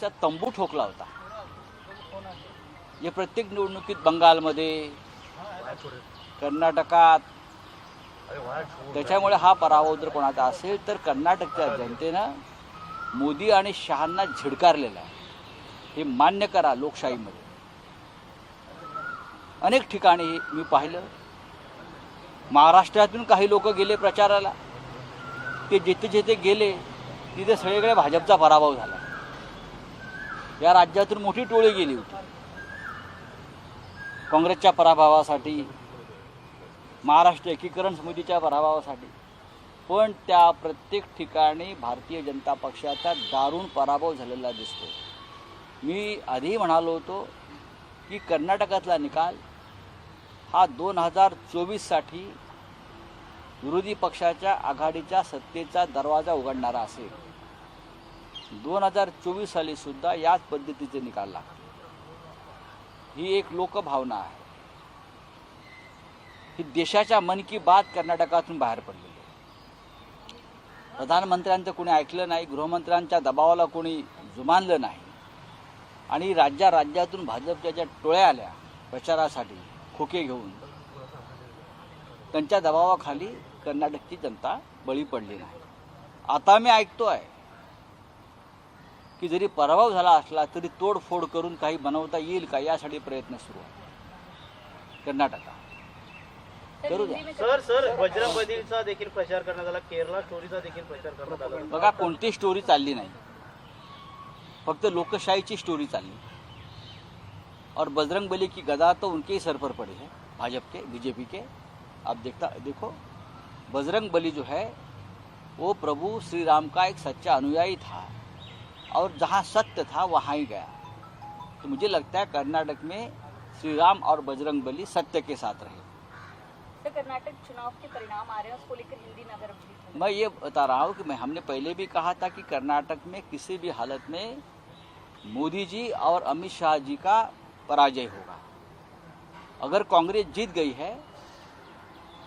पक्षात तंबू ठोकला होता. हे प्रत्येक निवडणुकीत बंगालमध्ये, कर्नाटकात. त्याच्यामुळे हा पराभव जर कोणाचा असेल तर कर्नाटकच्या जनतेनं मोदी आणि शहांना झिडकारलेला आहे. हे मान्य करा. लोकशाहीमध्ये अनेक ठिकाणी मी पाहिलं, महाराष्ट्रातून काही लोक गेले प्रचाराला. ते जिथे जिथे गेले तिथे सगळीकडे भाजपचा पराभव झाला. या राज्यातून मोठी टोळी गेली होती काँग्रेसच्या पराभवासाठी, महाराष्ट्र एकीकरण समितीच्या पराभवासाठी. पण त्या प्रत्येक ठिकाणी भारतीय जनता पक्षाचा दारुण पराभव झालेला दिसतो. मी आधी म्हणालो होतो की कर्नाटकातला निकाल हा 2024साठी विरोधी पक्षाच्या आघाडीच्या सत्तेचा दरवाजा उघडणारा असेल. 2024 साली सुद्धा याच पद्धतीचे निकाल लागतील. ही एक लोकभावना आहे. ही देशाच्या मन की बात कर्नाटकातून बाहेर पडलेली आहे. प्रधानमंत्र्यांचं कोणी ऐकलं नाही, गृहमंत्र्यांच्या दबावाला कोणी जुमानलं नाही. आणि राज्यातून भाजपच्या ज्या टोळ्या आल्या प्रचारासाठी खोके घेऊन, त्यांच्या दबावाखाली कर्नाटकची जनता बळी पडली नाही. आता मी ऐकतोय की जरी पराभव झाला असला तरी तोडफोड करून काही बनवता येईल का, यासाठी प्रयत्न सुरू आहे कर्नाटकात. करू द्या. सर बजरंगबलीचा देखील प्रचार करण्यात आला, केरला स्टोरीचा देखील प्रचार करण्यात आला. बघा, कोणती स्टोरी चालली नाही, फक्त लोकशाहीची स्टोरी चालली. और बजरंगबली की गदा तो उनके ही सर पर पड़ी है, भाजपा के, बीजेपी के. आप देखो बजरंगबली जो है वो प्रभु श्री राम का एक सच्चा अनुयायी था और जहाँ सत्य था वहाँ ही गया. तो मुझे लगता है कर्नाटक में श्री राम और बजरंगबली सत्य के साथ रहे. तो कर्नाटक चुनाव के परिणाम आ रहे हैं, उसको लेकर हिंदी नगर अवधि. मैं ये बता रहा हूँ कि हमने पहले भी कहा था कि कर्नाटक में किसी भी हालत में मोदी जी और अमित शाह जी का पराजय होगा. अगर कांग्रेस जीत गई है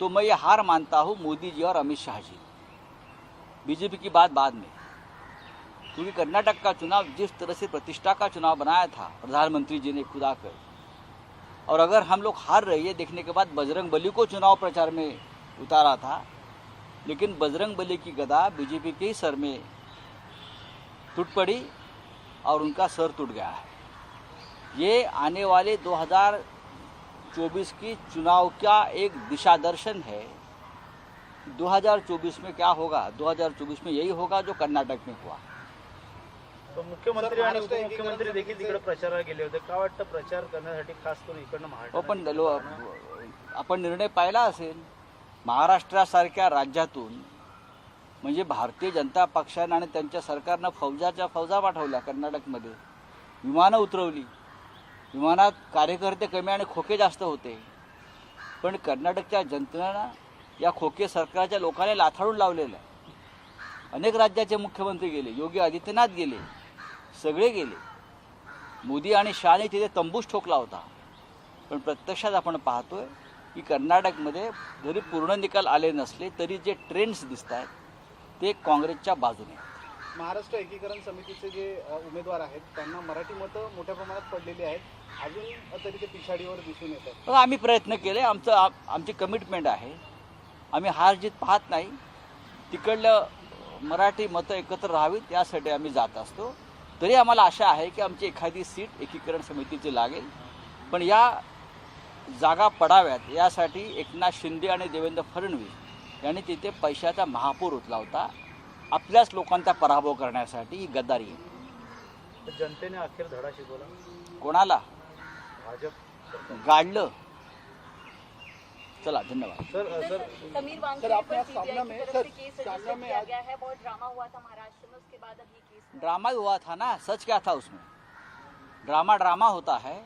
तो मैं ये हार मानता हूँ मोदी जी और अमित शाह जी. बीजेपी की बात बाद में, क्योंकि कर्नाटक का चुनाव जिस तरह से प्रतिष्ठा का चुनाव बनाया था प्रधानमंत्री जी ने खुद आकर, और अगर हम लोग हार रही है देखने के बाद बजरंगबली को चुनाव प्रचार में उतारा था, लेकिन बजरंगबली की गदा बीजेपी के ही सर में टूट पड़ी और उनका सर टूट गया है. ये आने वाले 2024 की चुनाव का एक दिशा दर्शन है. 2024 में क्या होगा? 2024 में यही होगा जो कर्नाटक में हुआ. तो मुख्यमंत्री आणि उपमुख्यमंत्री देखील तिकडे प्रचाराला गेले होते. काय वाटतं प्रचार करण्यासाठी खास करून इकडनं महाराष्ट्र? पण आपण निर्णय पाहिला असेल, महाराष्ट्रासारख्या राज्यातून म्हणजे भारतीय जनता पक्षानं आणि त्यांच्या सरकारनं फौजा पाठवल्या कर्नाटकमध्ये, विमानं उतरवली. विमानात कार्यकर्ते कमी आणि खोके जास्त होते. पण कर्नाटकच्या जनतेनं या खोके सरकारच्या लोकांना लाथाडून लावलेलं आहे. अनेक राज्याचे मुख्यमंत्री गेले, योगी आदित्यनाथ गेले, सगळे गेले. मोदी आणि शहाने तिथे तंबूच ठोकला होता. पण प्रत्यक्षात आपण पाहतोय की कर्नाटकमध्ये जरी पूर्ण निकाल आले नसले तरी जे ट्रेंड्स दिसत आहेत ते काँग्रेसच्या बाजूने. महाराष्ट्र एकीकरण समितीचे जे उमेदवार आहेत त्यांना मराठी मतं मोठ्या प्रमाणात पडलेली आहेत, अजून तरी ते पिछाडीवर दिसून येत आहेत. आम्ही प्रयत्न केले, आमची कमिटमेंट आहे. आम्ही हार जीत पाहत नाही. तिकडलं मराठी मतं एकत्र राहावीत यासाठी आम्ही जात असतो. तरी आम्हाला आशा आहे की आमची एखादी सीट एकीकरण समितीची लागेल. पण या जागा पडाव्यात यासाठी एकनाथ शिंदे आणि देवेंद्र फडणवीस यांनी तिथे पैशाचा महापूर उचला होता. आपल्याच लोकांचा पराभव करण्यासाठी ही गद्दारी आहे. जनतेने अखेर धडा शिकवला. कोणाला? भाजप गाडलं. चला, धन्यवाद. समीर वांगे पर सीबीआई की तरफ से केस रजिस्टर किया गया है. बहुत ड्रामा हुआ था महाराष्ट्र में, उसके बाद अब ये केस. ड्रामा हुआ था ना, सच क्या था उसमें? ड्रामा होता है.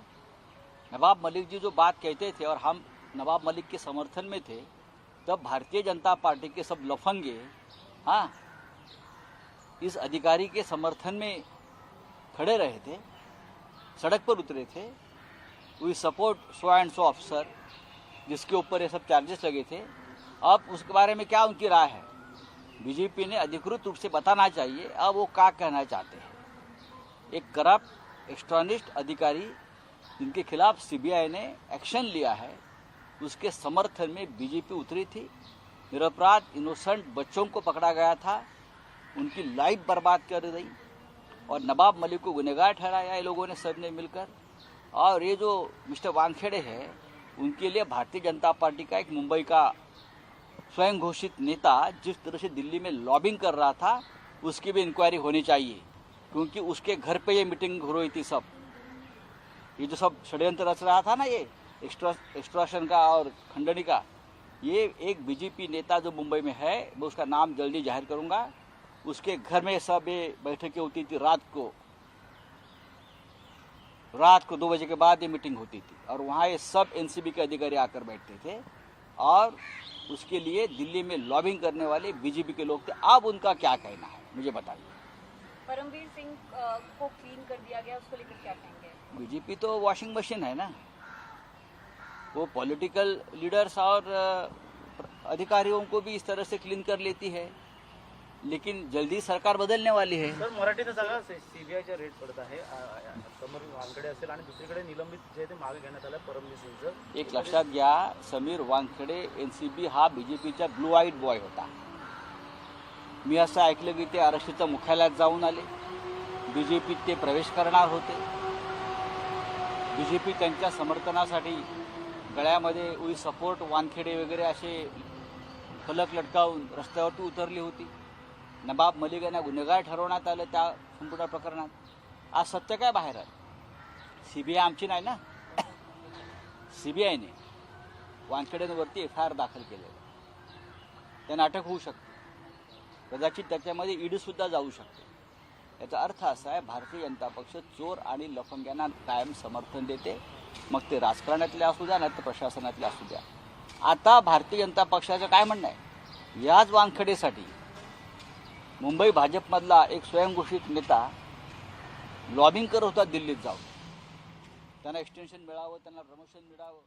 नवाब मलिक जी जो बात कहते थे और हम नवाब मलिक के समर्थन में थे, तब भारतीय जनता पार्टी के सब लफंगे इस अधिकारी के समर्थन में खड़े रहे थे, सड़क पर उतरे थे. We support so and so officer, जिसके ऊपर ये सब चार्जेस लगे थे. अब उसके बारे में क्या उनकी राय है? बीजेपी ने अधिकृत रूप से बताना चाहिए अब वो क्या कहना चाहते हैं. एक करप्ट एक्स्ट्रानिस्ट अधिकारी जिनके खिलाफ सीबीआई ने एक्शन लिया है, उसके समर्थन में बीजेपी उतरी थी। निरपराध इनोसेंट बच्चों को पकड़ा गया था, उनकी लाइफ बर्बाद कर दी और नवाब मलिक को गुनहगार ठहराया ये लोगों ने सबने मिलकर। और ये जो मिस्टर वानखेड़े है, उनके लिए भारतीय जनता पार्टी का एक मुंबई का स्वयं घोषित नेता जिस तरह से दिल्ली में लॉबिंग कर रहा था, उसकी भी इंक्वायरी होनी चाहिए, क्योंकि उसके घर पे ये मीटिंग हो रही थी। सब ये जो सब षड्यंत्र रच रहा था ना, ये एक्सट्रॉशन का और खंडनी का, ये एक बीजेपी नेता जो मुंबई में है, मैं उसका नाम जल्दी जाहिर करूंगा, उसके घर में सब ये बैठकें होती थी। रात को 2 बजे के बाद ये मीटिंग होती थी और वहाँ ये सब एनसीबी के अधिकारी आकर बैठते थे और उसके लिए दिल्ली में लॉबिंग करने वाले बीजेपी के लोग थे। अब उनका क्या कहना है मुझे बताइए। परमवीर सिंह को क्लीन कर दिया गया, उसको लेकर क्या कहेंगे? बीजेपी तो वॉशिंग मशीन है ना, वो पॉलिटिकल लीडर्स और अधिकारियों को भी इस तरह से क्लीन कर लेती है, लेकिन जल्दी सरकार बदलने वाली है। सर, मराठीचं सगळं सीबीआयचा रेट पडत आहे. समीर वानखेडे असेल आणि दुसरीकडे निलंबित जे ते मागे घेण्यात आलं परमवीर सिंगचं. एक लक्षात घ्या, समीर वानखेडे एनसीबी हा बीजेपीचा ब्लू आईड बॉय होता. मी असं ऐकलं की ते आरक्षीच्या मुख्यालयात जाऊन आले, बीजेपीत ते प्रवेश करणार होते. बीजेपी त्यांच्या समर्थनासाठी गळ्यामध्ये वी सपोर्ट वानखेडे वगैरे असे फलक लटकावून रस्त्यावरती उतरली होती. नवाब मलिक यांना गुन्हेगार ठरवण्यात आलं त्या संपूर्ण प्रकरणात. आज सत्य काय बाहेर आहे? सीबीआय आमची नाही ना, सीबीआयने वानखेडेंवरती FIR दाखल केलेलं, त्यांना अटक होऊ शकते, कदाचित त्याच्यामध्ये ईडी सुद्धा जाऊ शकते. याचा अर्थ असा आहे, भारतीय जनता पक्ष चोर आणि लफंग्यांना कायम समर्थन देते, मग ते राजकारणातले असू द्या नाही तर प्रशासनातले असू द्या. आता भारतीय जनता पक्षाचं काय म्हणणं आहे, याच वानखेडेसाठी मुंबई भाजपमधला एक स्वयंघोषित नेता लॉबिंग करत होता दिल्लीत जाऊन, त्यांना एक्सटेन्शन मिळावं, त्यांना प्रमोशन मिळावं.